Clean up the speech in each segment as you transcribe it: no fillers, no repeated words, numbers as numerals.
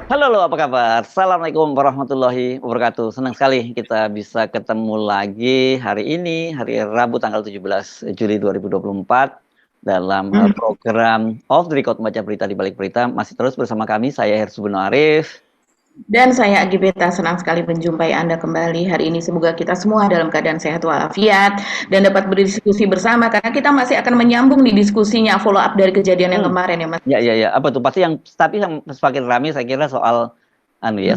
Halo, apa kabar? Assalamualaikum warahmatullahi wabarakatuh. Senang sekali kita bisa ketemu lagi hari ini, hari Rabu tanggal 17 Juli 2024 dalam Hmm. program Off the Record Baca Berita di Balik Berita. Masih terus bersama kami, saya Hersubono Arif. Dan saya Agibeta, senang sekali menjumpai Anda kembali hari ini. Semoga kita semua dalam keadaan sehat walafiat dan dapat berdiskusi bersama karena kita masih akan menyambung di diskusinya follow up dari kejadian yang Hmm. kemarin ya Mas. Ya. Apa tuh? Pasti tapi yang semakin ramai saya kira soal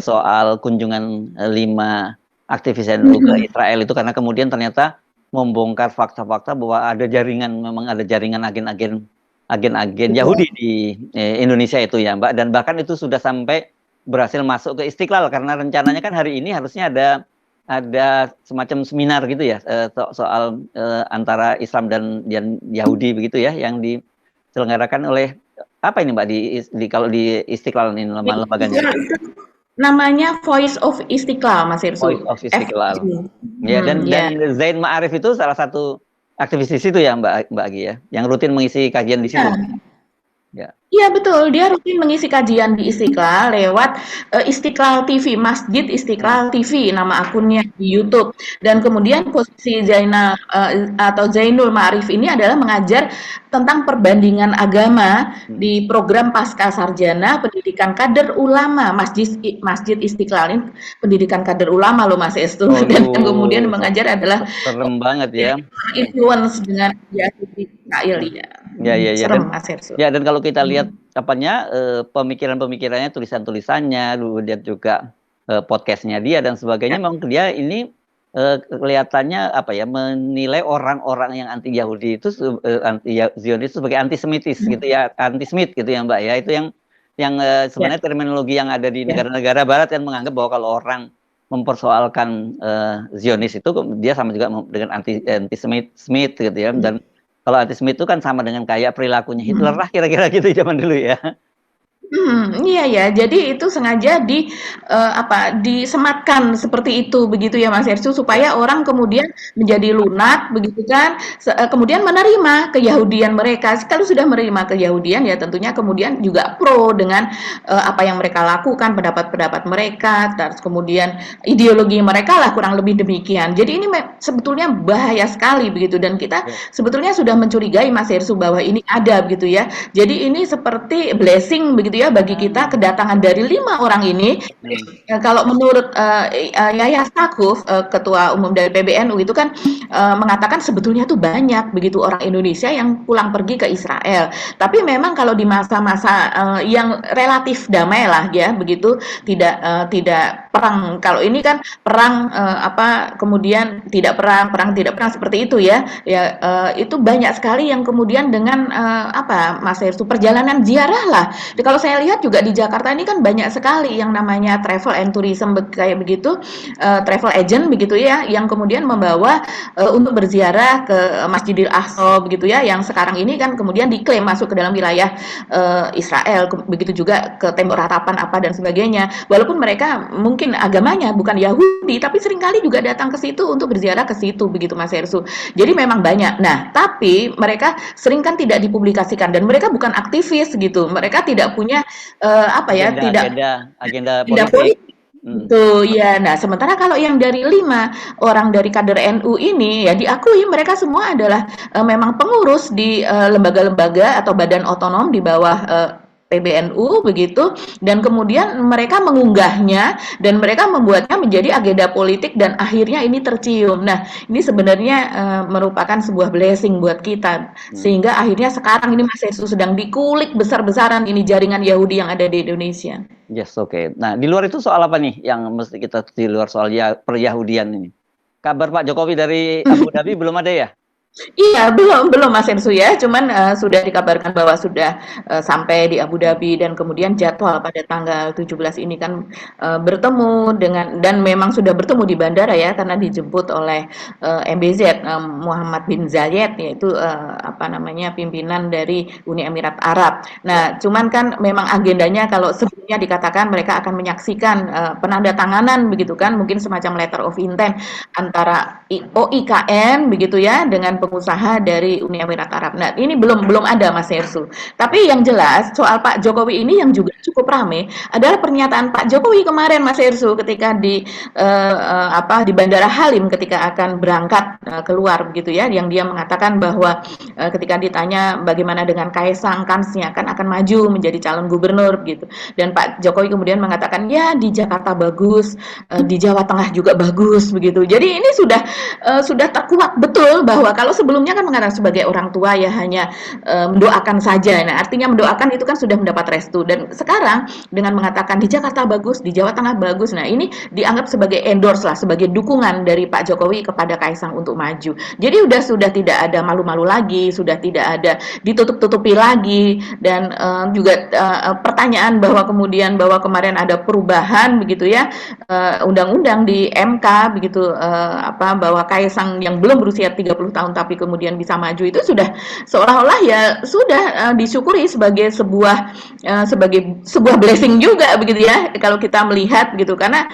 soal kunjungan 5 aktivis NU ke Israel itu, karena kemudian ternyata membongkar fakta-fakta bahwa memang ada jaringan agen-agen Yahudi di Indonesia itu ya Mbak, dan bahkan itu sudah sampai berhasil masuk ke Istiqlal, karena rencananya kan hari ini harusnya ada semacam seminar gitu ya, soal antara Islam dan Yahudi begitu ya, yang diselenggarakan oleh apa ini Mbak kalau di Istiqlal ini lembaganya? Namanya Voice of Istiqlal, Mas Voice Irsu. of Istiqlal. FI. Ya, dan Ya. Zain Ma'arif itu salah satu aktivis di situ ya Mbak Agi ya, yang rutin mengisi kajian di situ. Ya. Iya betul, dia rutin mengisi kajian di Istiqlal lewat Istiqlal TV, Masjid Istiqlal TV nama akunnya di YouTube. Dan kemudian posisi atau Zainul Ma'arif ini adalah mengajar tentang perbandingan agama di program Pasca Sarjana Pendidikan Kader Ulama Masjid Istiqlal. Ini pendidikan kader ulama loh Mas Estu. Dan yang kemudian mengajar adalah serem banget ya. Influence dengan Israel ya. Ya. Serem Mas Estu. Ya, dan kalau kita lihat pemikiran-pemikirannya, tulisan-tulisannya, kemudian juga podcastnya dia dan sebagainya, memang dia ini kelihatannya menilai orang-orang yang anti Yahudi itu anti Zionis sebagai antisemitis gitu ya, antisemit gitu ya Mbak ya. Itu yang sebenarnya terminologi yang ada di negara-negara barat yang menganggap bahwa kalau orang mempersoalkan Zionis itu dia sama juga dengan antisemit gitu ya. Dan kalau antisemit itu kan sama dengan kayak perilakunya Hitler lah kira-kira gitu zaman dulu ya. Iya ya. Jadi itu sengaja disematkan seperti itu begitu ya Mas Hersu supaya orang kemudian menjadi lunak begitu kan. Kemudian menerima keyahudian mereka. Kalau sudah menerima keyahudian ya tentunya kemudian juga pro dengan apa yang mereka lakukan, pendapat-pendapat mereka, terus kemudian ideologi mereka lah kurang lebih demikian. Jadi ini sebetulnya bahaya sekali begitu dan kita sebetulnya sudah mencurigai Mas Hersu bahwa ini ada begitu ya. Jadi ini seperti blessing begitu ya bagi kita kedatangan dari 5 orang ini. Kalau menurut Yahya Stakuf, ketua umum dari PBNU itu kan mengatakan sebetulnya tuh banyak begitu orang Indonesia yang pulang pergi ke Israel. Tapi memang kalau di masa-masa yang relatif damai lah ya begitu tidak perang. Kalau ini kan perang kemudian tidak perang tidak perang seperti itu ya. Itu banyak sekali yang kemudian dengan Mas Hersu perjalanan ziarah lah. Jadi kalau saya lihat juga di Jakarta ini kan banyak sekali yang namanya travel and tourism kayak begitu, travel agent begitu ya, yang kemudian membawa untuk berziarah ke Masjidil Aqsa begitu ya, yang sekarang ini kan kemudian diklaim masuk ke dalam wilayah Israel, begitu juga ke Tembok Harapan apa dan sebagainya. Walaupun mereka mungkin agamanya bukan Yahudi, tapi seringkali juga datang ke situ untuk berziarah ke situ begitu Mas Hersu. Jadi memang banyak. Nah, tapi mereka sering kan tidak dipublikasikan dan mereka bukan aktivis gitu. Mereka tidak punya agenda politik. Tuh ya. Nah, sementara kalau yang dari 5 orang dari kader NU ini ya diakui mereka semua adalah memang pengurus di lembaga-lembaga atau badan otonom di bawah PBNU begitu, dan kemudian mereka mengunggahnya dan mereka membuatnya menjadi agenda politik dan akhirnya ini tercium. Nah, ini sebenarnya merupakan sebuah blessing buat kita sehingga akhirnya sekarang ini Mas Yesus sedang dikulik besar-besaran ini jaringan Yahudi yang ada di Indonesia. Yes, oke. Nah, di luar itu soal apa nih yang mesti kita di luar soal peryahudian ini? Kabar Pak Jokowi dari Abu Dhabi belum ada ya? Iya, belum Mas Ensu ya, cuman sudah dikabarkan bahwa sudah sampai di Abu Dhabi dan kemudian jadwal pada tanggal 17 ini kan bertemu dan memang sudah bertemu di bandara ya, karena dijemput oleh MBZ Muhammad bin Zayed, yaitu pimpinan dari Uni Emirat Arab. Nah, cuman kan memang agendanya kalau sebelumnya dikatakan mereka akan menyaksikan penandatanganan begitu kan, mungkin semacam letter of intent antara OIKN begitu ya dengan pengusaha dari Uni Emirat Arab. Nah, ini belum ada Mas Hersu. Tapi yang jelas soal Pak Jokowi ini yang juga cukup rame adalah pernyataan Pak Jokowi kemarin Mas Hersu ketika di Bandara Halim ketika akan berangkat keluar begitu ya, yang dia mengatakan bahwa ketika ditanya bagaimana dengan Kaisang kansnya kan akan maju menjadi calon gubernur gitu. Dan Pak Jokowi kemudian mengatakan ya di Jakarta bagus, di Jawa Tengah juga bagus begitu. Jadi ini sudah terkuak betul bahwa kalau sebelumnya kan mengatakan sebagai orang tua ya hanya mendoakan saja. Nah, artinya mendoakan itu kan sudah mendapat restu, dan sekarang dengan mengatakan di Jakarta bagus, di Jawa Tengah bagus. Nah, ini dianggap sebagai endorse lah, sebagai dukungan dari Pak Jokowi kepada Kaisang untuk maju. Jadi sudah tidak ada malu-malu lagi, sudah tidak ada ditutup-tutupi lagi, dan juga pertanyaan bahwa kemarin ada perubahan begitu ya, undang-undang di MK begitu, bahwa Kaisang yang belum berusia 30 tahun tapi kemudian bisa maju, itu sudah seolah-olah ya sudah disyukuri sebagai sebuah blessing juga begitu ya kalau kita melihat gitu, karena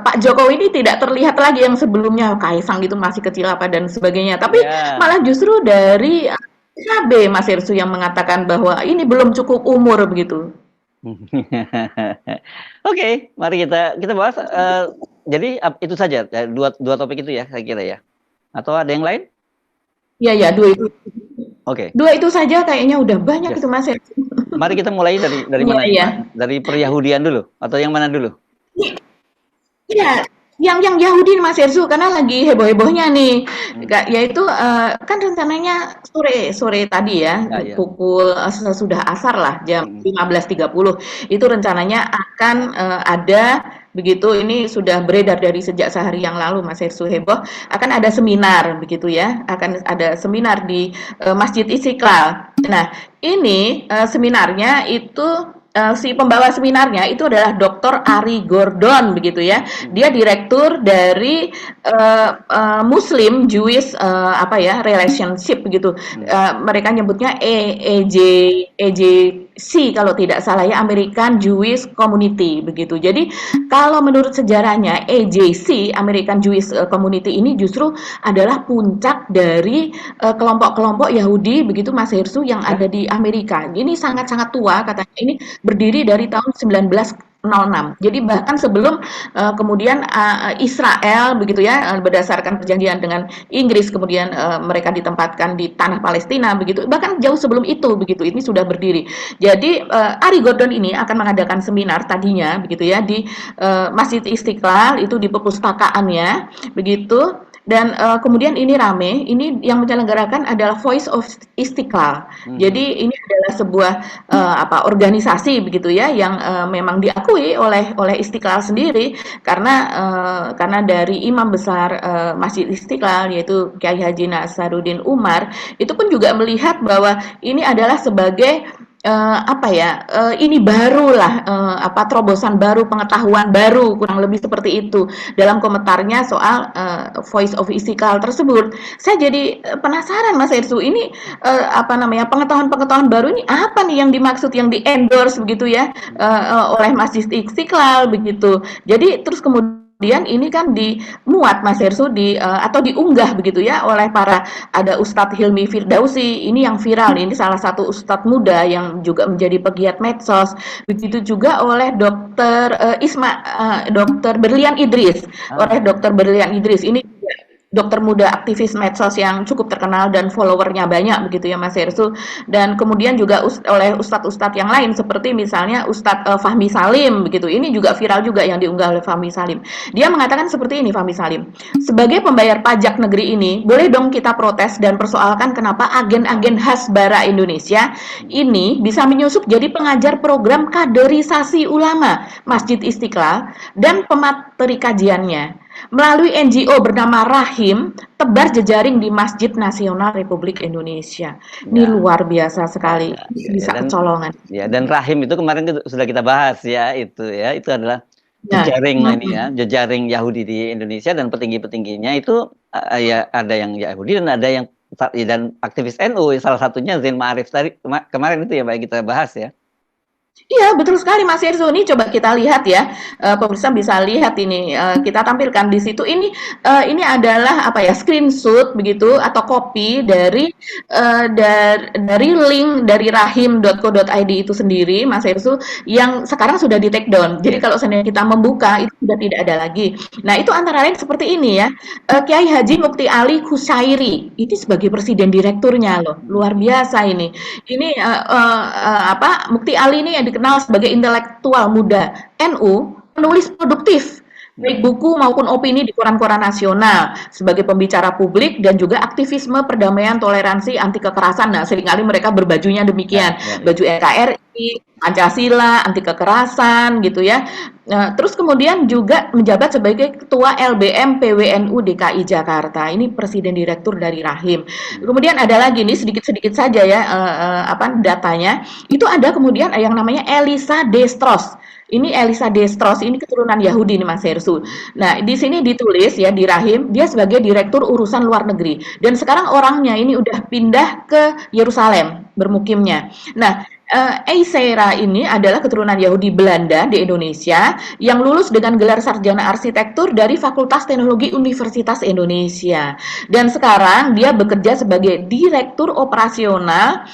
Pak Jokowi ini tidak terlihat lagi yang sebelumnya Kaisang gitu masih kecil apa dan sebagainya, tapi malah justru dari KB Mas Irsu yang mengatakan bahwa ini belum cukup umur begitu. Oke, mari kita bahas. Jadi itu saja dua topik itu ya, saya kira ya. Atau ada yang lain? Ya, dua itu. Oke. Dua itu saja kayaknya udah banyak itu Mas. Mari kita mulai dari mana? Ya. Dari peryahudian dulu atau yang mana dulu? Iya, yang Yahudi Mas Hersu, karena lagi heboh-hebohnya nih, yaitu kan rencananya sore tadi ya, pukul sesudah asar lah jam 15.30 itu rencananya akan ada begitu, ini sudah beredar dari sejak sehari yang lalu Mas Hersu, heboh akan ada seminar begitu ya, akan ada seminar di Masjid Istiqlal. Nah, ini seminarnya itu si pembawa seminarnya itu adalah Dr. Ari Gordon begitu ya. Dia direktur dari Muslim Jewish relationship begitu. Mereka nyebutnya EJC kalau tidak salah ya, American Jewish Community begitu. Jadi kalau menurut sejarahnya AJC, American Jewish Community ini justru adalah puncak dari kelompok-kelompok Yahudi begitu Mas Hersu yang ada di Amerika. Ini sangat-sangat tua katanya. Ini berdiri dari tahun 1906. Jadi bahkan sebelum kemudian Israel begitu ya, berdasarkan perjanjian dengan Inggris kemudian mereka ditempatkan di tanah Palestina begitu. Bahkan jauh sebelum itu begitu ini sudah berdiri. Jadi Ari Gordon ini akan mengadakan seminar tadinya begitu ya di Masjid Istiqlal itu di perpustakaannya begitu. Dan kemudian ini rame, ini yang menyelenggarakan adalah Voice of Istiqlal. Jadi ini adalah sebuah organisasi begitu ya yang memang diakui oleh Istiqlal sendiri karena dari imam besar Masjid Istiqlal yaitu Kiai Haji Nasaruddin Umar itu pun juga melihat bahwa ini adalah sebagai ini barulah terobosan baru, pengetahuan baru, kurang lebih seperti itu dalam komentarnya soal Voice of Istiqlal tersebut. Saya jadi penasaran Mas Hersu, ini pengetahuan-pengetahuan baru ini apa nih yang dimaksud, yang di-endorse begitu ya oleh Masjid Istiqlal begitu. Jadi terus kemudian ini kan dimuat Mas Hersu atau diunggah begitu ya oleh ada Ustadz Hilmi Firdausi, ini yang viral, ini salah satu ustadz muda yang juga menjadi pegiat medsos, begitu juga oleh Dr. Berlian Idris, ini dokter muda aktivis medsos yang cukup terkenal dan followernya banyak begitu ya Mas Hersu, dan kemudian juga oleh ustadz-ustadz yang lain seperti misalnya Ustadz Fahmi Salim begitu, ini juga viral juga yang diunggah oleh Fahmi Salim. Dia mengatakan seperti ini Fahmi Salim, sebagai pembayar pajak negeri ini boleh dong kita protes dan persoalkan kenapa agen-agen Hasbara Indonesia ini bisa menyusup jadi pengajar program kaderisasi ulama Masjid Istiqlal dan pemateri kajiannya melalui NGO bernama Rahim, tebar jejaring di Masjid Nasional Republik Indonesia. Ini luar biasa sekali, bisa kecolongan. Ya, dan Rahim itu kemarin sudah kita bahas ya, itu adalah jejaring jejaring Yahudi di Indonesia, dan petinggi-petingginya itu ya ada yang Yahudi dan ada yang dan aktivis NU, salah satunya Zain Ma'arif tadi kemarin itu ya Mbak kita bahas ya. Iya, betul sekali Mas Yerso. Ini coba kita lihat ya, pemirsa bisa lihat ini, kita tampilkan di situ. Ini adalah apa ya, screenshot begitu atau copy dari dari link dari rahim.co.id itu sendiri, Mas Yerso, yang sekarang sudah di take down. Jadi Yes. kalau seandainya kita membuka itu sudah tidak ada lagi. Nah, itu antara lain seperti ini ya. Kiai Haji Mukti Ali Husairi, ini sebagai presiden direkturnya loh, luar biasa ini. Ini apa, Mukti Ali ini yang dikenal sebagai intelektual muda NU, penulis produktif baik buku maupun opini di koran-koran nasional sebagai pembicara publik dan juga aktivisme perdamaian toleransi anti kekerasan. Nah, seringkali mereka berbajunya demikian, Ya, ya, ya. baju NKRI, Pancasila, anti kekerasan gitu ya. Nah, terus kemudian juga menjabat sebagai Ketua LBM PWNU DKI Jakarta. Ini Presiden Direktur dari Rahim. Kemudian ada lagi nih sedikit-sedikit saja ya apa datanya. Itu ada kemudian yang namanya Elisa Destros. Ini Elisa Destros, ini keturunan Yahudi nih Mas Hersul. Nah, di sini ditulis ya di Rahim, dia sebagai Direktur Urusan Luar Negeri. Dan sekarang orangnya ini udah pindah ke Yerusalem bermukimnya. Nah, Eisera ini adalah keturunan Yahudi Belanda di Indonesia yang lulus dengan gelar sarjana arsitektur dari Fakultas Teknologi Universitas Indonesia. Dan sekarang dia bekerja sebagai direktur operasional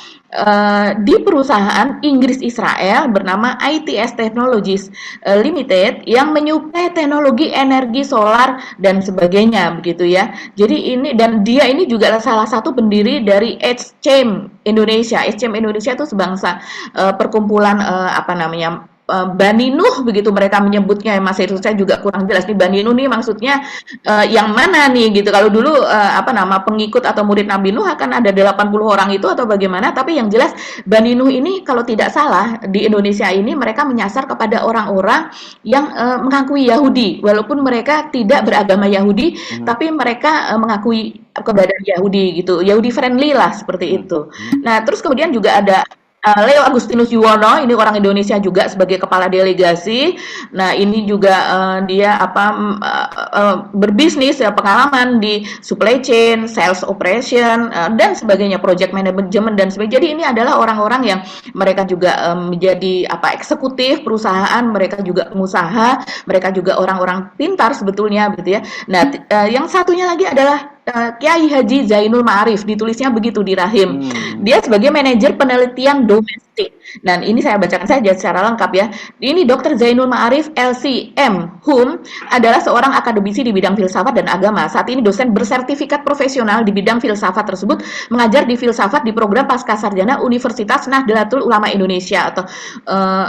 di perusahaan Inggris Israel bernama ITS Technologies Limited yang menyuplai teknologi energi solar dan sebagainya begitu ya. Jadi ini dan dia ini juga salah satu pendiri dari HCM Indonesia. HCM Indonesia itu sebangsa perkumpulan apa namanya Bani Nuh begitu mereka menyebutnya ya Mas Heru, saya juga kurang jelas nih Bani Nuh nih maksudnya yang mana nih gitu. Kalau dulu apa nama pengikut atau murid Nabi Nuh akan ada 80 orang itu atau bagaimana, tapi yang jelas Bani Nuh ini kalau tidak salah di Indonesia ini mereka menyasar kepada orang-orang yang mengakui Yahudi walaupun mereka tidak beragama Yahudi tapi mereka mengakui keberadaan Yahudi gitu. Yahudi friendly lah seperti itu. Nah, terus kemudian juga ada Leo Agustinus Yuwono, ini orang Indonesia juga sebagai kepala delegasi. Nah, ini juga dia apa berbisnis ya pengalaman di supply chain, sales operation dan sebagainya, project management dan sebagainya. Jadi ini adalah orang-orang yang mereka juga menjadi apa eksekutif perusahaan, mereka juga pengusaha, mereka juga orang-orang pintar sebetulnya gitu ya. Nah, yang satunya lagi adalah Kiai Haji Zainul Ma'arif, ditulisnya begitu di Rahim. Dia sebagai manajer penelitian domestik. Dan ini saya bacakan saja secara lengkap ya. Ini Dr. Zainul Ma'arif LCM Hum adalah seorang akademisi di bidang filsafat dan agama. Saat ini dosen bersertifikat profesional di bidang filsafat tersebut, mengajar di filsafat di program Pascasarjana Universitas Nahdlatul Ulama Indonesia atau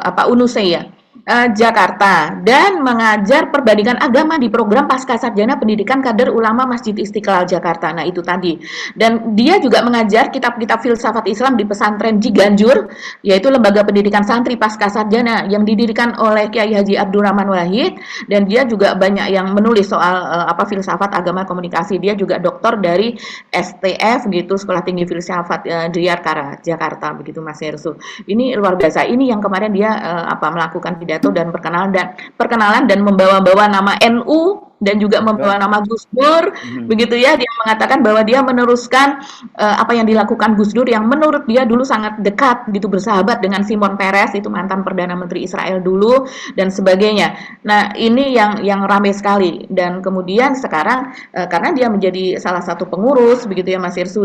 apa UNUSEA. Jakarta dan mengajar perbandingan agama di program Pascasarjana Pendidikan Kader Ulama Masjid Istiqlal Jakarta. Nah, itu tadi. Dan dia juga mengajar kitab-kitab filsafat Islam di pesantren Ciganjur, yaitu lembaga pendidikan santri Pascasarjana yang didirikan oleh Kiai Haji Abdurrahman Wahid, dan dia juga banyak yang menulis soal apa filsafat agama komunikasi. Dia juga doktor dari STF gitu, Sekolah Tinggi Filsafat Diyarkara Jakarta begitu Mas Hersu. Ini luar biasa. Ini yang kemarin dia apa melakukan pidato dan perkenalan dan membawa-bawa nama NU dan juga membawa nama Gus Dur begitu ya. Dia mengatakan bahwa dia meneruskan apa yang dilakukan Gus Dur yang menurut dia dulu sangat dekat gitu, bersahabat dengan Simon Peres, itu mantan Perdana Menteri Israel dulu dan sebagainya. Nah, ini yang ramai sekali. Dan kemudian sekarang karena dia menjadi salah satu pengurus begitu ya Mas Irsu,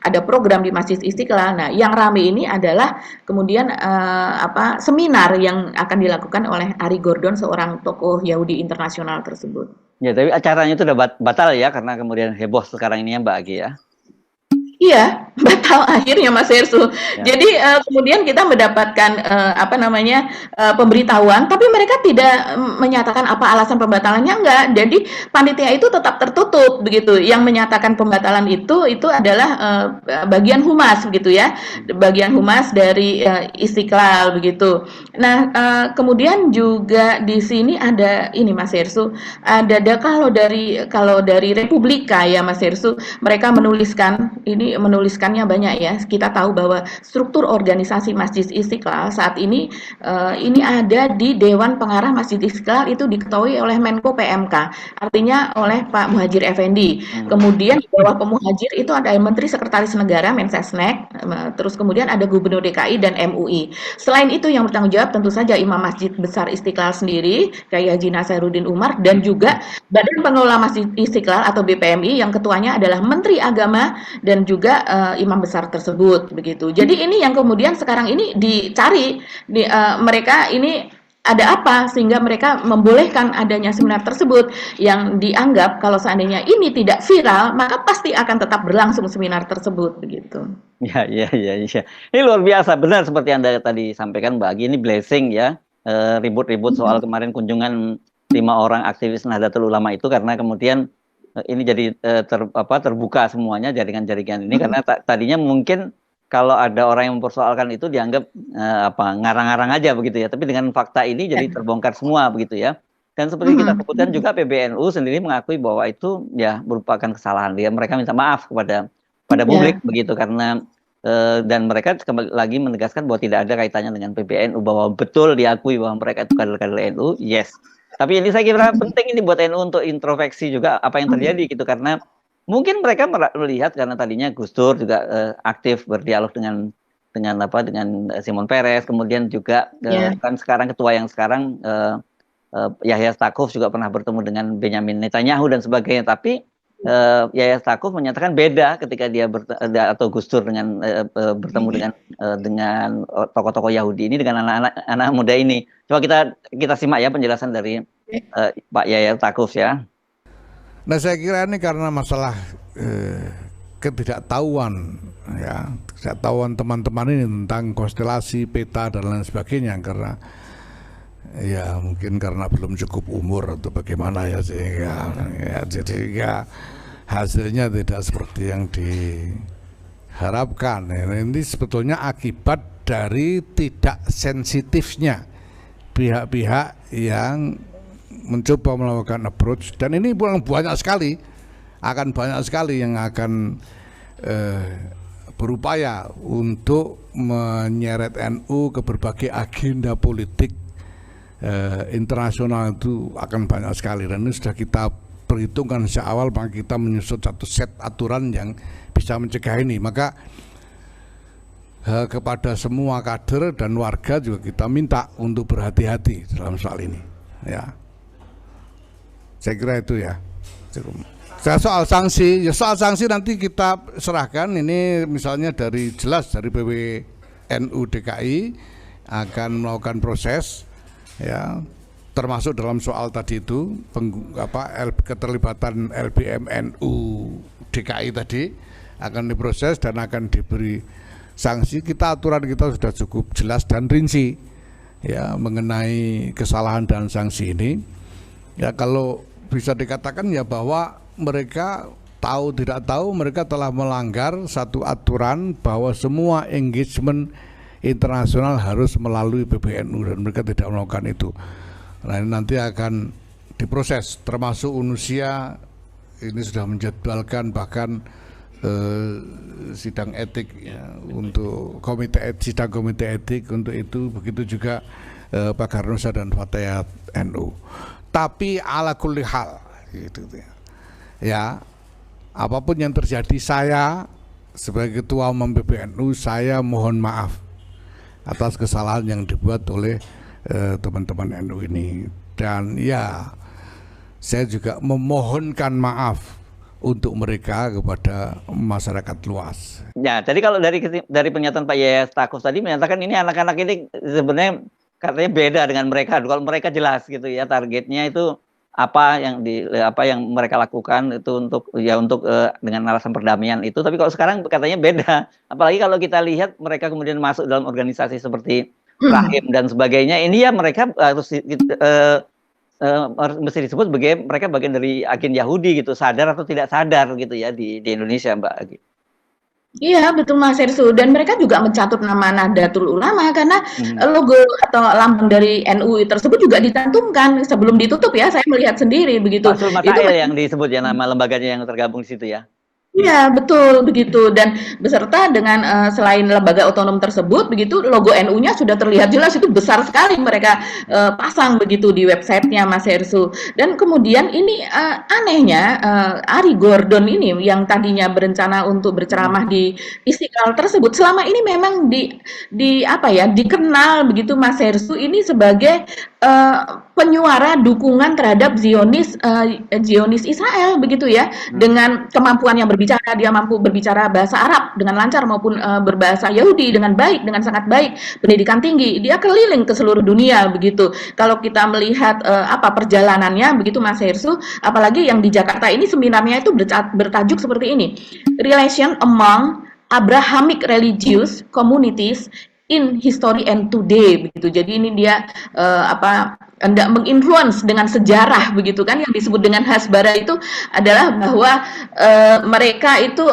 ada program di Masjid Istiqlal. Nah, yang ramai ini adalah kemudian apa seminar yang akan dilakukan oleh Ari Gordon, seorang tokoh Yahudi internasional tersebut. Ya, tapi acaranya itu udah batal ya karena kemudian heboh sekarang ini ya Mbak Agi ya. Iya, batal akhirnya Mas Hersu. Ya. Jadi kemudian kita mendapatkan apa namanya pemberitahuan, tapi mereka tidak menyatakan apa alasan pembatalannya, enggak. Jadi panitia itu tetap tertutup begitu. Yang menyatakan pembatalan itu adalah bagian humas begitu ya, bagian humas dari Istiqlal begitu. Nah kemudian juga di sini ada ini Mas Hersu, ada kalau dari Republika ya Mas Hersu, mereka menuliskannya banyak ya. Kita tahu bahwa struktur organisasi Masjid Istiqlal saat ini ada di Dewan Pengarah Masjid Istiqlal, itu diketuai oleh Menko PMK, artinya oleh Pak Muhadjir Effendi. Kemudian di bawah Pak Muhadjir itu ada Menteri Sekretaris Negara Mensesnek, terus kemudian ada Gubernur DKI dan MUI. Selain itu yang bertanggung jawab tentu saja Imam Masjid Besar Istiqlal sendiri, Kyai Haji Nasaruddin Umar, dan juga Badan Pengelola Masjid Istiqlal atau BPMI yang ketuanya adalah Menteri Agama dan juga imam besar tersebut begitu. Jadi ini yang kemudian sekarang ini dicari mereka ini ada apa sehingga mereka membolehkan adanya seminar tersebut yang dianggap kalau seandainya ini tidak viral maka pasti akan tetap berlangsung seminar tersebut begitu. Ya, ya, ya, ya. Ini luar biasa, benar seperti Anda tadi sampaikan, Mbak Agi, ini blessing ya. Ribut-ribut soal kemarin kunjungan 5 orang aktivis Nahdlatul Ulama itu karena kemudian ini jadi terbuka semuanya jaringan-jaringan ini karena tadinya mungkin kalau ada orang yang mempersoalkan itu dianggap ngarang-ngarang aja begitu ya, tapi dengan fakta ini jadi terbongkar semua begitu ya. Dan seperti kita sebutkan juga PBNU sendiri mengakui bahwa itu ya merupakan kesalahan dia, mereka minta maaf kepada publik begitu karena dan mereka kembali lagi menegaskan bahwa tidak ada kaitannya dengan PBNU, bahwa betul diakui bahwa mereka itu kader-kader NU, yes. Tapi ini saya kira penting ini buat NU untuk introspeksi juga apa yang terjadi gitu, karena mungkin mereka melihat karena tadinya Gus Dur juga aktif berdialog dengan Simon Peres, kemudian juga kan sekarang ketua yang sekarang Yahya Stakuf juga pernah bertemu dengan Benyamin Netanyahu dan sebagainya, tapi Yahya Stakuf menyatakan beda ketika dia atau Gus Dur dengan bertemu dengan tokoh-tokoh Yahudi ini, dengan anak muda ini. Coba kita simak ya penjelasan dari Pak Yahya Stakuf ya. Nah, saya kira ini karena masalah ketidaktahuan teman-teman ini tentang konstelasi peta dan lain sebagainya, karena ya mungkin karena belum cukup umur atau bagaimana ya, sehingga hasilnya tidak seperti yang diharapkan. Ini sebetulnya akibat dari tidak sensitifnya pihak-pihak yang mencoba melakukan approach, dan ini banyak sekali yang akan berupaya untuk menyeret NU ke berbagai agenda politik internasional. Itu akan banyak sekali, dan ini sudah kita perhitungkan sejak awal, maka kita menyusun satu set aturan yang bisa mencegah ini. Maka kepada semua kader dan warga juga kita minta untuk berhati-hati dalam soal ini ya. Saya kira itu ya. Soal sanksi nanti kita serahkan. Ini misalnya jelas dari PWNU DKI akan melakukan proses ya, termasuk dalam soal tadi itu keterlibatan LBMNU DKI tadi akan diproses dan akan diberi sanksi. Aturan kita sudah cukup jelas dan rinci ya mengenai kesalahan dan sanksi ini. Ya, kalau bisa dikatakan ya bahwa mereka tahu tidak tahu mereka telah melanggar satu aturan bahwa semua engagement internasional harus melalui PBNU, dan mereka tidak melakukan itu. Nah, ini nanti akan diproses, termasuk UNUSIA ini sudah menjadwalkan bahkan sidang etik ya, untuk sidang komite etik untuk itu, begitu juga Pak Garnusa dan Fatayat NU. Tapi ala kulli hal gitu ya, apapun yang terjadi, saya sebagai ketua umum PBNU saya mohon maaf atas kesalahan yang dibuat oleh teman-teman NU ini, dan ya saya juga memohonkan maaf untuk mereka kepada masyarakat luas. Ya, jadi kalau dari pernyataan Pak Yahya Stakuf tadi menyatakan ini anak-anak ini sebenarnya katanya beda dengan mereka. Kalau mereka jelas gitu ya, targetnya itu apa yang mereka lakukan itu untuk dengan alasan perdamaian itu. Tapi kalau sekarang katanya beda. Apalagi kalau kita lihat mereka kemudian masuk dalam organisasi seperti Rahim dan sebagainya. Ini ya mereka harus mesti disebut sebagai mereka bagian dari agen Yahudi gitu, sadar atau tidak sadar gitu ya di Indonesia, Mbak Agi. Iya, betul Mas Hersu, dan mereka juga mencatut nama Nahdlatul Ulama karena logo atau lambang dari NU tersebut juga dicantumkan sebelum ditutup ya, saya melihat sendiri begitu. Pak Sul Matail yang disebut ya nama lembaganya yang tergabung di situ ya. Iya, betul begitu dan beserta dengan, selain lembaga otonom tersebut begitu, logo NU-nya sudah terlihat jelas itu besar sekali mereka, pasang begitu di website-nya Mas Hersu. Dan kemudian ini, anehnya, Ari Gordon ini yang tadinya berencana untuk Mhm. berceramah di Istiqlal tersebut, selama ini memang di apa ya, dikenal begitu Mas Hersu ini sebagai, eee, penyuara dukungan terhadap Zionis Israel begitu ya. Mhm. Dengan kemampuan yang berbicara, dia mampu berbicara bahasa Arab dengan lancar maupun berbahasa Yahudi dengan baik, dengan sangat baik, pendidikan tinggi. Dia keliling ke seluruh dunia begitu. Kalau kita melihat apa perjalanannya begitu Mas Hersu, apalagi yang di Jakarta ini seminarnya itu bertajuk seperti ini. Relation among Abrahamic religious communities in history and today begitu. Jadi ini dia apa hendak menginfluence dengan sejarah begitu kan yang disebut dengan hasbara itu adalah bahwa mereka itu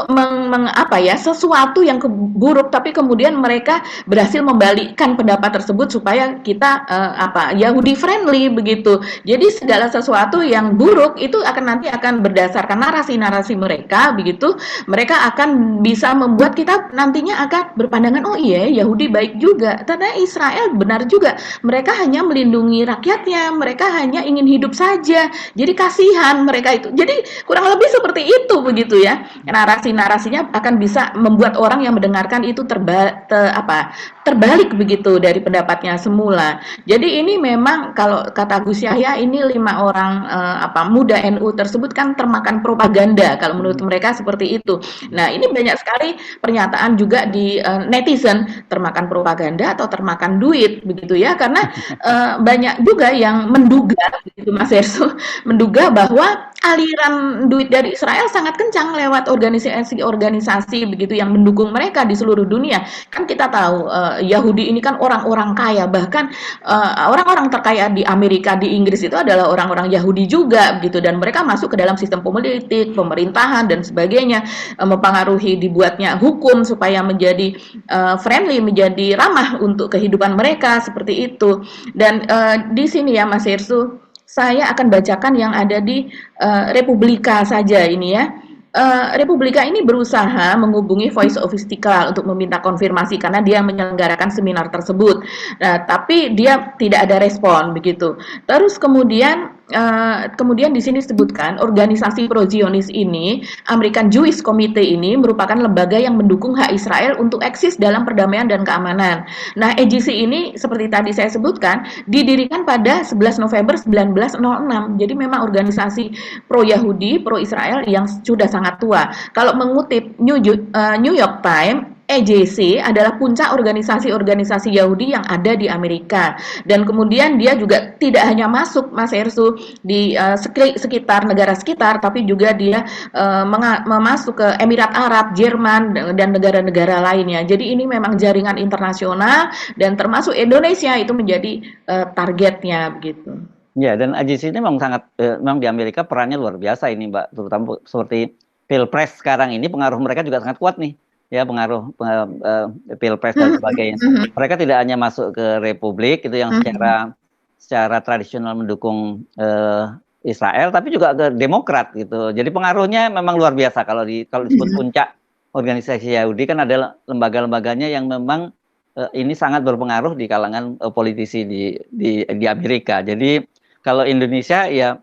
apa ya sesuatu yang buruk tapi kemudian mereka berhasil membalikkan pendapat tersebut supaya kita apa Yahudi friendly begitu. Jadi segala sesuatu yang buruk itu nanti akan berdasarkan narasi-narasi mereka begitu. Mereka akan bisa membuat kita nantinya akan berpandangan oh iya Yahudi baik juga. Karena Israel benar juga. Mereka hanya melindungi rakyatnya, mereka hanya ingin hidup saja. Jadi kasihan mereka itu. Jadi kurang lebih seperti itu begitu ya. Narasi-narasinya akan bisa membuat orang yang mendengarkan itu terbalik begitu dari pendapatnya semula. Jadi ini memang kalau kata Gus Yahya ini 5 orang muda NU tersebut kan termakan propaganda kalau menurut Mhm. mereka seperti itu. Nah, ini banyak sekali pernyataan juga di netizen termakan propaganda atau termakan duit begitu ya karena banyak juga yang menduga begitu Mas Erso menduga bahwa aliran duit dari Israel sangat kencang lewat organisasi-organisasi begitu yang mendukung mereka di seluruh dunia. Kan kita tahu Yahudi ini kan orang-orang kaya bahkan orang-orang terkaya di Amerika di Inggris itu adalah orang-orang Yahudi juga gitu dan mereka masuk ke dalam sistem politik, pemerintahan dan sebagainya mempengaruhi dibuatnya hukum supaya menjadi friendly, menjadi ramah untuk kehidupan mereka seperti itu. Dan di sini ya Mas Irsu, saya akan bacakan yang ada di Republika saja ini ya. Republika ini berusaha menghubungi Voice of Istiqlal untuk meminta konfirmasi karena dia menyelenggarakan seminar tersebut. Nah, tapi dia tidak ada respon begitu. Terus kemudian di sini disebutkan organisasi pro-Zionis ini, American Jewish Committee ini merupakan lembaga yang mendukung hak Israel untuk eksis dalam perdamaian dan keamanan. Nah, EGC ini seperti tadi saya sebutkan didirikan pada 11 November 1906. Jadi memang organisasi pro-Yahudi, pro-Israel yang sudah sangat tua. Kalau mengutip New York Times, EJC adalah puncak organisasi-organisasi Yahudi yang ada di Amerika dan kemudian dia juga tidak hanya masuk Mas Ersu di sekitar negara sekitar tapi juga dia masuk ke Emirat Arab, Jerman dan negara-negara lainnya. Jadi ini memang jaringan internasional dan termasuk Indonesia itu menjadi targetnya begitu. Ya, dan AJC ini memang memang di Amerika perannya luar biasa ini, Mbak. Terutama seperti Pilpres sekarang ini pengaruh mereka juga sangat kuat nih. Ya, pengaruh Pilpres dan sebagainya. Mereka tidak hanya masuk ke Republik itu yang secara tradisional mendukung Israel, tapi juga ke Demokrat gitu. Jadi pengaruhnya memang luar biasa kalau disebut puncak organisasi Yahudi kan ada lembaga-lembaganya yang memang ini sangat berpengaruh di kalangan politisi di Amerika. Jadi kalau Indonesia ya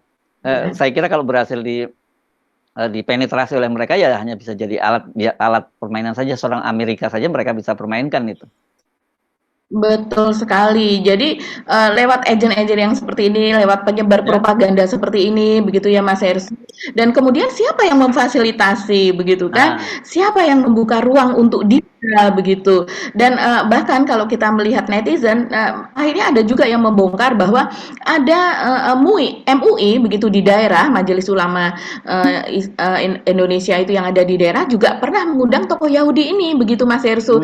saya kira kalau berhasil dipenetrasi oleh mereka ya hanya bisa jadi alat permainan saja, seorang Amerika saja mereka bisa permainkan itu. Betul sekali. Jadi lewat agen-agen yang seperti ini, lewat penyebar propaganda seperti ini, begitu ya Mas Hersi. Dan kemudian siapa yang memfasilitasi, begitu kan? Siapa yang membuka ruang untuk dia, begitu. Dan bahkan kalau kita melihat netizen, akhirnya ada juga yang membongkar bahwa ada MUI begitu di daerah Majelis Ulama Indonesia itu yang ada di daerah juga pernah mengundang tokoh Yahudi ini, begitu Mas Hersu.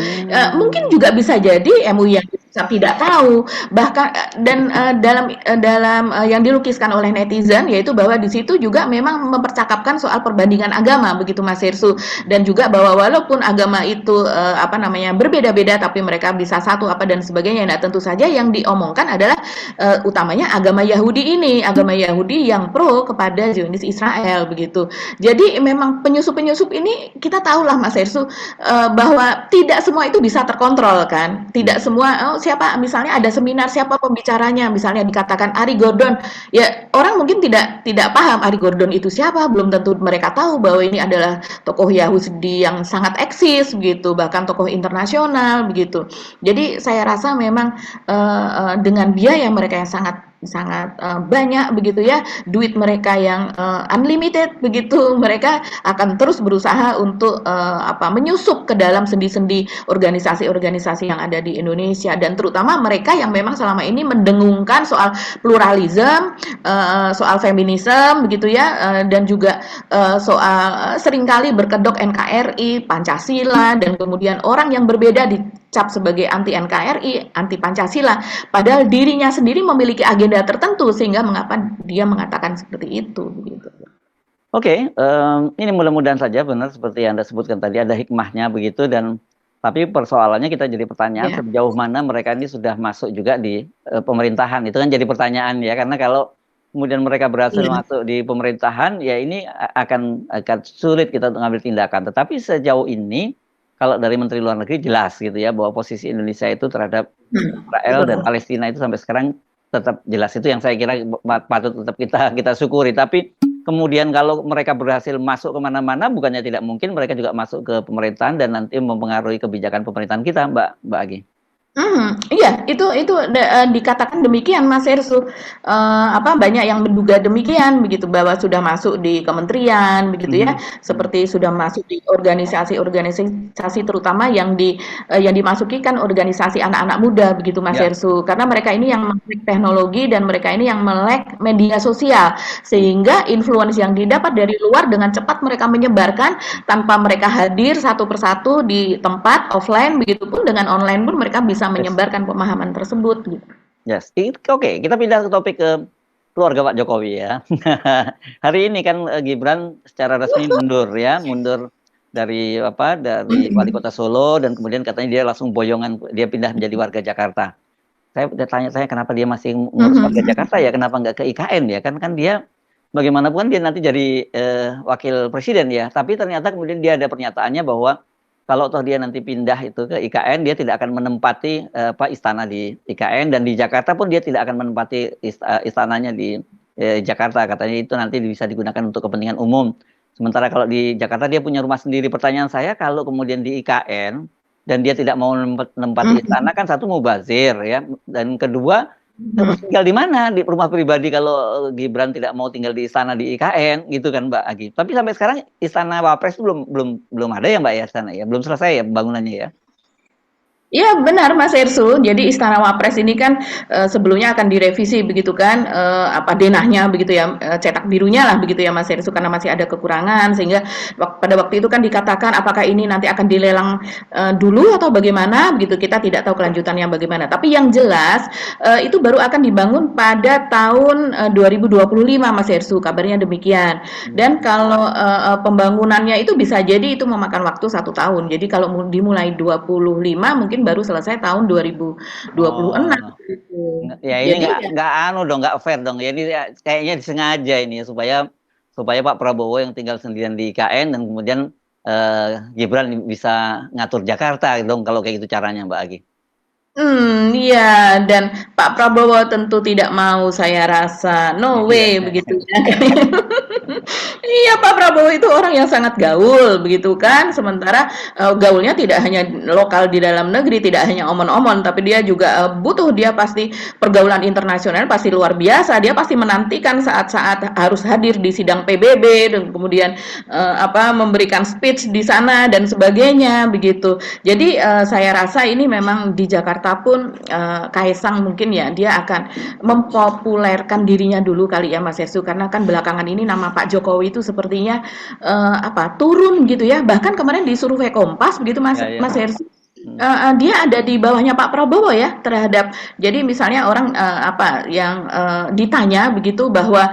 Mungkin juga bisa jadi MUI yang kita tidak tahu bahkan dan dalam yang dilukiskan oleh netizen yaitu bahwa di situ juga memang mempercakapkan soal perbandingan agama begitu Mas Hirsu dan juga bahwa walaupun agama itu apa namanya, berbeda-beda tapi mereka bisa satu apa dan sebagainya. Nah, tentu saja yang diomongkan adalah utamanya agama Yahudi ini, agama Yahudi yang pro kepada Zionis Israel begitu. Jadi memang penyusup-penyusup ini kita tahulah Mas Hersu bahwa tidak semua itu bisa terkontrol kan. Tidak semua siapa misalnya ada seminar siapa pembicaranya, misalnya dikatakan Ari Gordon, ya orang mungkin tidak paham Ari Gordon itu siapa, belum tentu mereka tahu bahwa ini adalah tokoh Yahudi yang sangat eksis begitu, bahkan tokoh internasional begitu. Jadi saya rasa memang dengan biaya mereka yang sangat banyak begitu ya, duit mereka yang unlimited begitu, mereka akan terus berusaha untuk menyusup ke dalam sendi-sendi organisasi-organisasi yang ada di Indonesia, dan terutama mereka yang memang selama ini mendengungkan soal pluralisme, soal feminisme begitu ya, dan juga soal seringkali berkedok NKRI, Pancasila, dan kemudian orang yang berbeda dicap sebagai anti NKRI, anti Pancasila, padahal dirinya sendiri memiliki agenda tertentu sehingga mengapa dia mengatakan seperti itu begitu. Oke, ini mudah-mudahan saja benar seperti yang Anda sebutkan tadi ada hikmahnya begitu, dan tapi persoalannya kita jadi pertanyaan sejauh mana mereka ini sudah masuk juga di pemerintahan, itu kan jadi pertanyaan ya, karena kalau kemudian mereka berhasil masuk di pemerintahan ya ini akan sulit kita untuk mengambil tindakan. Tetapi sejauh ini kalau dari Menteri Luar Negeri jelas gitu ya bahwa posisi Indonesia itu terhadap Israel dan Palestina itu sampai sekarang tetap jelas, itu yang saya kira patut tetap kita syukuri. Tapi kemudian kalau mereka berhasil masuk kemana-mana, bukannya tidak mungkin mereka juga masuk ke pemerintahan dan nanti mempengaruhi kebijakan pemerintahan kita, Mbak Agi. Iya, itu dikatakan demikian Mas Hersu. Banyak yang menduga demikian begitu, bahwa sudah masuk di kementerian begitu ya, seperti sudah masuk di organisasi terutama yang dimasuki kan organisasi anak-anak muda begitu Mas Hersu. Karena mereka ini yang melek teknologi dan mereka ini yang melek media sosial, sehingga influence yang didapat dari luar dengan cepat mereka menyebarkan tanpa mereka hadir satu persatu di tempat offline, begitupun dengan online pun mereka bisa menyebarkan pemahaman tersebut gitu. Yes, oke, kita pindah ke topik ke keluarga Pak Jokowi ya. Hari ini kan Gibran secara resmi mundur dari wali kota Solo, dan kemudian katanya dia langsung boyongan, dia pindah menjadi warga Jakarta. Saya kenapa dia masih ngurus warga Jakarta ya, kenapa nggak ke IKN ya, kan dia bagaimanapun dia nanti jadi wakil presiden ya, tapi ternyata kemudian dia ada pernyataannya bahwa kalau toh dia nanti pindah itu ke IKN, dia tidak akan menempati istana di IKN, dan di Jakarta pun dia tidak akan menempati istananya di Jakarta. Katanya itu nanti bisa digunakan untuk kepentingan umum. Sementara kalau di Jakarta dia punya rumah sendiri. Pertanyaan saya, kalau kemudian di IKN dan dia tidak mau menempati istana, kan satu mubazir ya, dan kedua terus tinggal di mana, di rumah pribadi kalau Gibran tidak mau tinggal di istana di IKN gitu kan Mbak Agi. Tapi sampai sekarang istana Wapres itu belum ada ya Mbak ya, istana ya, belum selesai ya bangunannya ya. Iya benar Mas Hersu. Jadi Istana Wapres ini kan sebelumnya akan direvisi begitu kan, denahnya begitu ya, cetak birunya lah begitu ya Mas Hersu, karena masih ada kekurangan, sehingga pada waktu itu kan dikatakan apakah ini nanti akan dilelang dulu atau bagaimana begitu, kita tidak tahu kelanjutannya bagaimana. Tapi yang jelas itu baru akan dibangun pada tahun 2025 Mas Hersu, kabarnya demikian. Dan kalau pembangunannya itu bisa jadi itu memakan waktu 1 tahun. Jadi kalau dimulai 25 mungkin baru selesai tahun 2026 gitu. Ya ini nggak fair dong. Jadi kayaknya disengaja ini supaya Pak Prabowo yang tinggal sendirian di IKN dan kemudian Gibran bisa ngatur Jakarta dong kalau kayak gitu caranya Mbak Agi. Iya, dan Pak Prabowo tentu tidak mau, saya rasa no way begitu ya. Iya, Pak Prabowo itu orang yang sangat gaul begitu kan, sementara gaulnya tidak hanya lokal di dalam negeri, tidak hanya omon-omon, tapi dia juga dia pasti pergaulan internasional pasti luar biasa. Dia pasti menantikan saat-saat harus hadir di sidang PBB dan kemudian memberikan speech di sana dan sebagainya begitu. Jadi saya rasa ini memang di Jakarta pun Kaisang mungkin ya dia akan mempopulerkan dirinya dulu kali ya Mas Hersu, karena kan belakangan ini nama Pak Jokowi itu sepertinya turun gitu ya. Bahkan kemarin di survei Kompas begitu Mas Hersu, dia ada di bawahnya Pak Prabowo ya terhadap, jadi misalnya orang yang ditanya begitu bahwa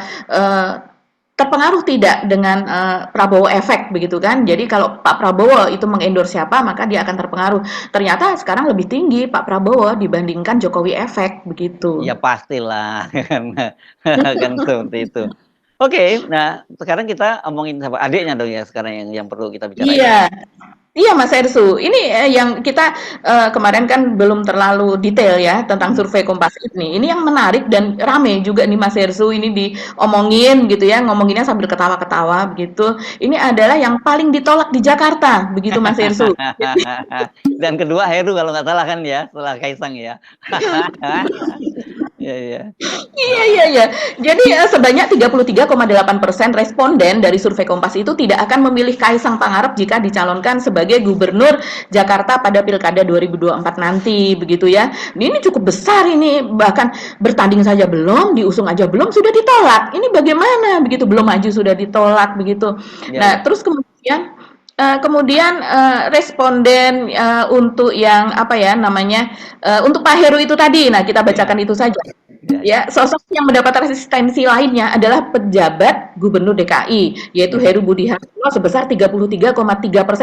terpengaruh tidak dengan Prabowo efek begitu kan? Jadi kalau Pak Prabowo itu mengendorse siapa, maka dia akan terpengaruh. Ternyata sekarang lebih tinggi Pak Prabowo dibandingkan Jokowi efek begitu. Ya pastilah karena kan seperti itu. Oke, nah sekarang kita omongin sama adiknya dong ya sekarang yang perlu kita bicarain. Iya. Iya Mas Ersu, ini yang kita kemarin kan belum terlalu detail ya tentang survei Kompas ini. Ini yang menarik dan rame juga nih Mas Ersu, ini diomongin gitu ya, ngomonginnya sambil ketawa-ketawa begitu. Ini adalah yang paling ditolak di Jakarta, begitu Mas Ersu. Dan kedua Heru kalau nggak salah kan ya, setelah Kaisang ya. Iya, iya. Iya. Jadi sebanyak 33,8% responden dari survei Kompas itu tidak akan memilih Kaisang Pangarep jika dicalonkan sebagai Gubernur Jakarta pada Pilkada 2024 nanti, begitu ya. Ini cukup besar ini, bahkan bertanding saja belum, diusung aja belum, sudah ditolak. Ini bagaimana? Begitu belum maju sudah ditolak begitu. Ya, Nah, ya. terus kemudian responden untuk yang apa ya namanya untuk Pak Heru itu tadi, nah kita bacakan itu saja. Ya, Ya, sosok yang mendapat resistensi lainnya adalah pejabat Gubernur DKI, yaitu Heru Budi Hartono sebesar 33,3%.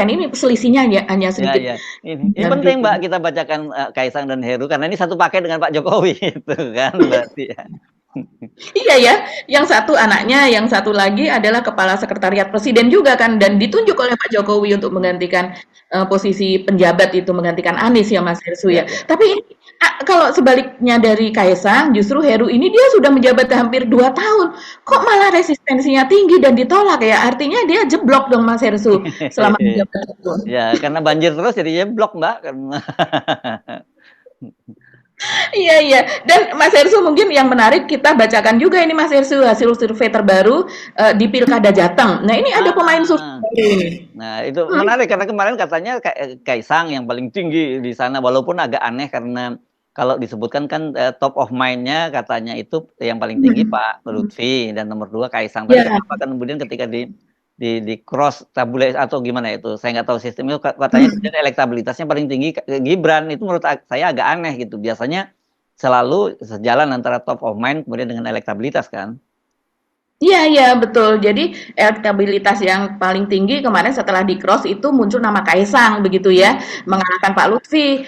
Ini selisihnya hanya ya, sedikit. ya. Ini penting Mbak kita bacakan Kaisang dan Heru karena ini satu paket dengan Pak Jokowi itu kan berarti ya. Iya ya, yang satu anaknya, yang satu lagi adalah kepala sekretariat presiden juga kan, dan ditunjuk oleh Pak Jokowi untuk menggantikan posisi penjabat itu, menggantikan Anies ya Mas Hersu Ya, ya. ya. Tapi ini, kalau sebaliknya dari Kaisang, justru Heru ini dia sudah menjabat hampir 2 tahun. Kok malah resistensinya tinggi dan ditolak ya? Artinya dia jeblok dong Mas Hersu selama menjabat itu. Ya, karena banjir terus jadi jeblok Mbak karena Iya. Dan Mas Hersu mungkin yang menarik kita bacakan juga ini Mas Hersu hasil survei terbaru di Pilkada Jateng. Nah ini ada pemain survei Ah. baru ini. Nah, itu menarik karena kemarin katanya Kaisang yang paling tinggi di sana walaupun agak aneh karena kalau disebutkan kan top of mind-nya katanya itu yang paling tinggi Pak Lutfi dan nomor 2 Kaisang. Tapi Ya. kenapa kemudian ketika di cross tabulasi atau gimana itu saya nggak tahu sistemnya katanya kemudian elektabilitasnya paling tinggi Gibran itu menurut saya agak aneh gitu biasanya selalu sejalan antara top of mind kemudian dengan elektabilitas kan. Iya betul. Jadi elektabilitas yang paling tinggi kemarin setelah di cross itu muncul nama Kaisang begitu ya, mengalahkan Pak Lutfi.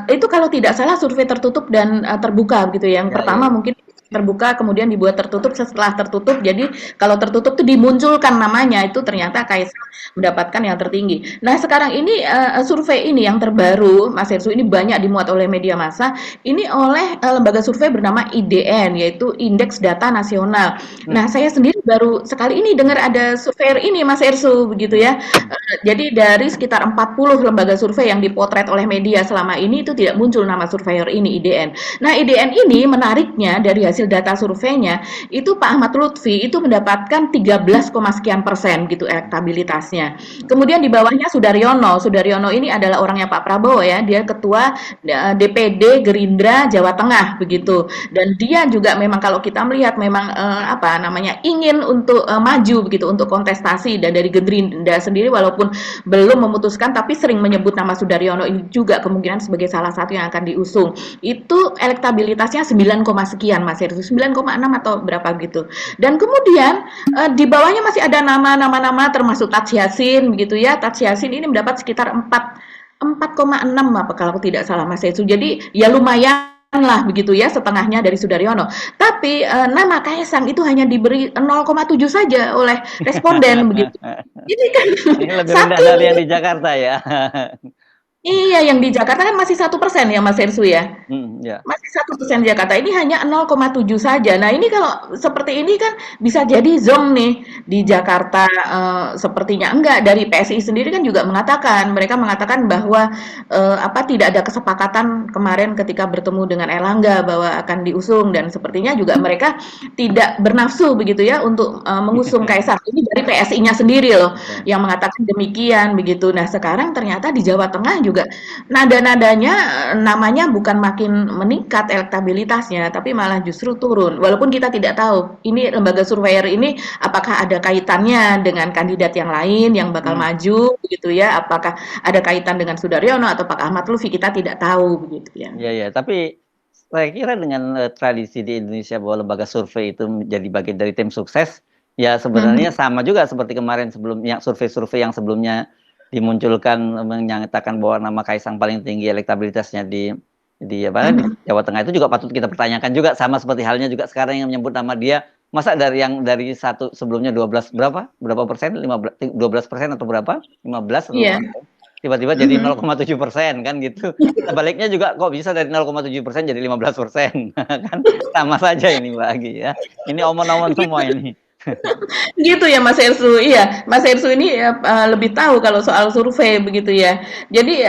Itu kalau tidak salah survei tertutup dan terbuka gitu ya. Yang pertama mungkin terbuka kemudian dibuat tertutup, setelah tertutup jadi kalau tertutup itu dimunculkan namanya itu ternyata Kaisang mendapatkan yang tertinggi. Nah sekarang ini survei ini yang terbaru Mas Hersu ini banyak dimuat oleh media massa ini oleh lembaga survei bernama IDN yaitu Indeks Data Nasional. Nah saya sendiri baru sekali ini dengar ada survei ini Mas Hersu begitu ya. Jadi dari sekitar 40 lembaga survei yang dipotret oleh media selama ini itu tidak muncul nama surveyor ini IDN. Nah IDN ini menariknya dari hasil data surveinya itu Pak Ahmad Lutfi itu mendapatkan 13, sekian persen gitu elektabilitasnya. Kemudian di bawahnya Sudaryono. Sudaryono ini adalah orangnya Pak Prabowo ya. Dia ketua DPD Gerindra Jawa Tengah begitu. Dan dia juga memang kalau kita melihat memang ingin untuk maju begitu untuk kontestasi dan dari Gerindra sendiri walaupun belum memutuskan tapi sering menyebut nama Sudaryono ini juga kemungkinan sebagai salah satu yang akan diusung. Itu elektabilitasnya 9, sekian Mas Hersu, 9,6 atau berapa gitu. Dan kemudian di bawahnya masih ada nama-nama termasuk Taj Yassin begitu ya. Taj Yassin ini mendapat sekitar 4,6 apa kalau tidak salah Mas Hersu. Jadi ya lumayan lah begitu ya setengahnya dari Sudaryono. Tapi nama Kaisang itu hanya diberi 0,7 saja oleh responden begitu. Ini kan Ini lebih rendah dari yang di Jakarta ya. Iya, yang di Jakarta kan masih 1% ya Mas Hersu ya. Ya. Masih 1% Jakarta ini hanya 0,7 saja. Nah ini kalau seperti ini kan bisa jadi zonk nih di Jakarta. Sepertinya enggak. Dari PSI sendiri kan juga mengatakan, mereka mengatakan bahwa tidak ada kesepakatan kemarin ketika bertemu dengan Erlangga bahwa akan diusung dan sepertinya juga mereka tidak bernafsu begitu ya untuk mengusung Kaisang. Ini dari PSI-nya sendiri loh yang mengatakan demikian begitu. Nah sekarang ternyata di Jawa Tengah juga nada-nadanya namanya bukan makin meningkat elektabilitasnya tapi malah justru turun walaupun kita tidak tahu ini lembaga surveyor ini apakah ada kaitannya dengan kandidat yang lain yang bakal maju begitu ya apakah ada kaitan dengan Sudaryono atau Pak Ahmad Lutfi kita tidak tahu begitu ya. Ya, tapi saya kira dengan tradisi di Indonesia bahwa lembaga survei itu menjadi bagian dari tim sukses Ya Mhm. sebenarnya sama juga seperti kemarin sebelumnya survei-survei yang sebelumnya dimunculkan menyatakan bahwa nama Kaisang paling tinggi elektabilitasnya di apa di Mhm. Jawa Tengah itu juga patut kita pertanyakan juga sama seperti halnya juga sekarang yang menyebut nama dia masa dari satu sebelumnya 12 berapa persen 12% atau berapa 15 atau Iya. berapa tiba-tiba jadi Mhm. 0,7% kan gitu. Sebaliknya juga kok bisa dari 0,7% jadi 15% kan sama saja ini Mbak Agi ya. Ini omon-omon semua ini. Gitu ya Mas Ersu, iya Mas Ersu ini lebih tahu kalau soal survei begitu ya. Jadi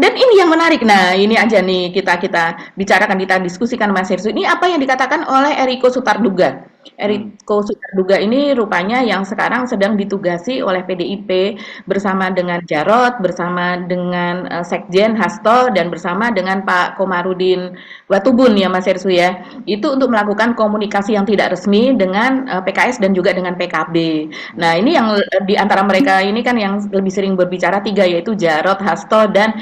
dan ini yang menarik. Nah ini aja nih kita bicarakan, kita diskusikan Mas Ersu. Ini apa yang dikatakan oleh Eriko Sutarduga. Hmm. Eriko Sutarduga ini rupanya yang sekarang sedang ditugasi oleh PDIP bersama dengan Jarot, bersama dengan Sekjen Hasto dan bersama dengan Pak Komarudin Watubun ya Mas Ersu ya. Itu untuk melakukan komunikasi yang tidak resmi dengan PKS dan juga dengan PKB. Nah, ini yang di antara mereka ini kan yang lebih sering berbicara tiga yaitu Jarot, Hasto dan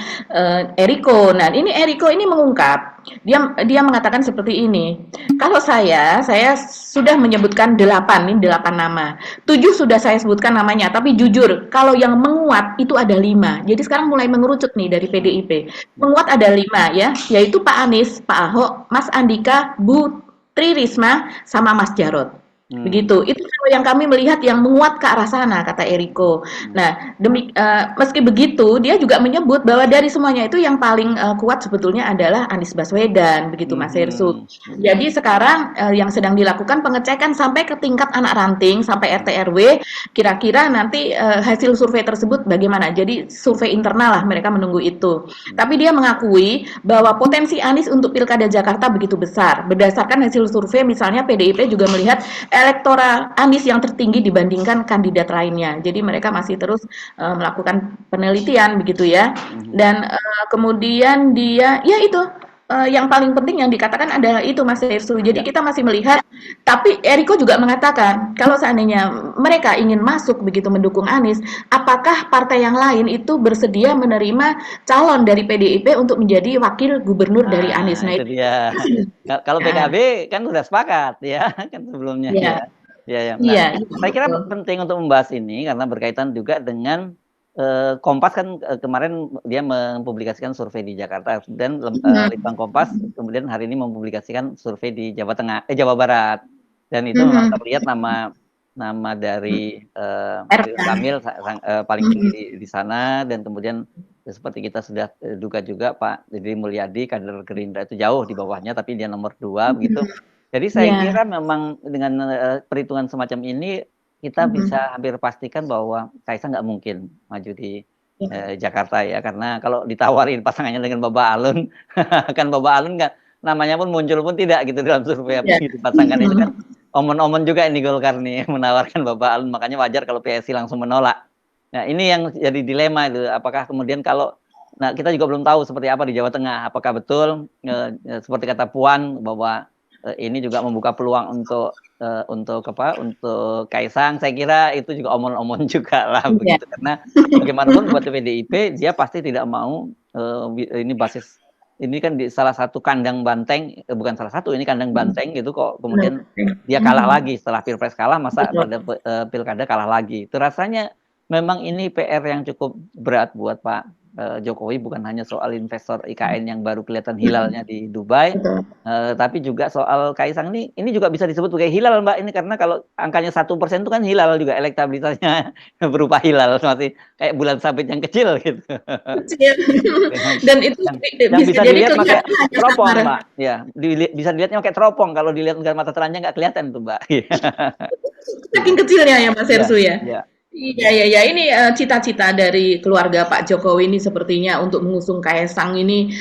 Eriko. Nah, ini Eriko ini mengungkap dia mengatakan seperti ini. Kalau saya sudah menyebutkan 8, ini 8 nama. 7 sudah saya sebutkan namanya, tapi jujur kalau yang menguat itu ada 5. Jadi sekarang mulai mengerucut nih dari Hmm. PDIP. Menguat ada 5 ya, yaitu Pak Anies, Pak Ahok, Mas Andika, Bu Tri Risma, sama Mas Jarot. Hmm. Begitu. Itu kalau yang kami melihat yang menguat ke arah sana, kata Eriko. Hmm. Nah, meski begitu, dia juga menyebut bahwa dari semuanya itu yang paling kuat sebetulnya adalah Anies Baswedan, begitu Mas Hersu. Mhm. Jadi sekarang yang sedang dilakukan pengecekan sampai ke tingkat anak ranting, sampai RT RW, kira-kira nanti hasil survei tersebut bagaimana. Jadi survei internal lah, mereka menunggu itu. Tapi dia mengakui bahwa potensi Anies untuk Pilkada Jakarta begitu besar. Berdasarkan hasil survei, misalnya PDIP juga melihat elektoral Anies yang tertinggi dibandingkan kandidat lainnya. Jadi mereka masih terus melakukan penelitian begitu ya. Mhm. Dan kemudian dia ya itu yang paling penting yang dikatakan adalah itu Mas Hersu. Jadi Ya. kita masih melihat, tapi Eriko juga mengatakan kalau seandainya mereka ingin masuk begitu mendukung Anies, apakah partai yang lain itu bersedia menerima calon dari PDIP untuk menjadi wakil gubernur dari Anies? Nah, Nah itu itu dia. Kalau ya, PKB kan sudah sepakat ya kan sebelumnya ya, ya. Ya, ya. Nah, iya, iya, saya kira betul. penting untuk membahas ini karena berkaitan juga dengan Kompas kan kemarin dia mempublikasikan survei di Jakarta dan Litbang Kompas kemudian hari ini mempublikasikan survei di Jawa Barat dan itu memang Mhm. terlihat nama nama dari Ridwan RK. Kamil paling tinggi Mhm. di sana dan kemudian seperti kita sudah duga juga Pak Deddy Mulyadi kader Gerindra itu jauh di bawahnya tapi dia nomor 2 begitu. Mhm. Jadi saya Iya. kira memang dengan perhitungan semacam ini kita Mhm. bisa hampir pastikan bahwa Kaisang nggak mungkin maju di Iya. Jakarta ya karena kalau ditawarin pasangannya dengan Bapak Alun kan Bapak Alun nggak namanya pun muncul pun tidak gitu dalam survei Iya. begitu pasangan itu kan Mhm. omon-omon juga ini Golkar nih menawarkan Bapak Alun makanya wajar kalau PSI langsung menolak. Nah ini yang jadi dilema itu apakah kemudian kalau nah kita juga belum tahu seperti apa di Jawa Tengah apakah betul seperti kata Puan bahwa ini juga membuka peluang untuk apa untuk Kaisang saya kira itu juga omon-omon juga lah Iya. begitu karena bagaimanapun buat PDIP dia pasti tidak mau ini basis ini kan di salah satu kandang banteng bukan salah satu ini kandang Mhm. banteng gitu kok Benar. kemudian dia kalah Mhm. lagi setelah Pilpres kalah masa Betul. pada Pilkada kalah lagi itu rasanya memang ini PR yang cukup berat buat Pak Jokowi bukan hanya soal investor IKN yang baru kelihatan hilalnya di Dubai Betul. tapi juga soal Kaisang ini juga bisa disebut sebagai hilal Mbak, ini karena kalau angkanya 1% itu kan hilal juga elektabilitasnya berupa hilal, masih kayak bulan sabit yang kecil gitu. Kecil. Yang Dan itu yang yang bisa bisa jadi dilihat pakai kelihatan hanya teropong samar. Mbak, ya bisa dilihatnya pakai teropong, kalau dilihat dengan mata telanjang nggak kelihatan tuh Mbak. Saking kecilnya ya Mas Iya Hersu ya? iya. Iya, iya, ya. Ini cita-cita dari keluarga Pak Jokowi ini sepertinya untuk mengusung Kaisang ini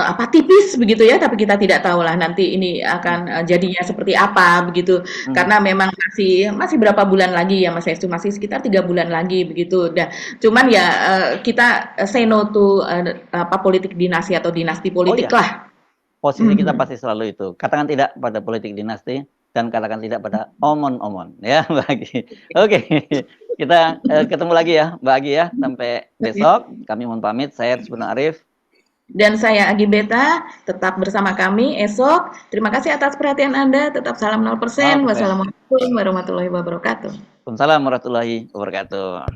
apa tipis begitu ya, tapi kita tidak tahu lah nanti ini akan jadinya seperti apa begitu. Mhm. Karena memang masih berapa bulan lagi ya Mas Hestu, masih sekitar 3 bulan lagi begitu. Dah, cuman ya kita say no to apa politik dinasti atau dinasti Oh politik iya. lah. Posisi kita Mhm. pasti selalu itu. Katakan tidak pada politik dinasti dan katakan tidak pada omon-omon ya Mbak Agi. Oke, kita ketemu lagi ya Mbak Agi ya. Sampai Oke. besok. Kami mohon pamit. Saya Rizwan Arif. Dan saya Agi Beta, tetap bersama kami esok. Terima kasih atas perhatian Anda. Tetap salam 0%. 0%. Wassalamualaikum warahmatullahi wabarakatuh. Waalaikumsalam warahmatullahi wabarakatuh.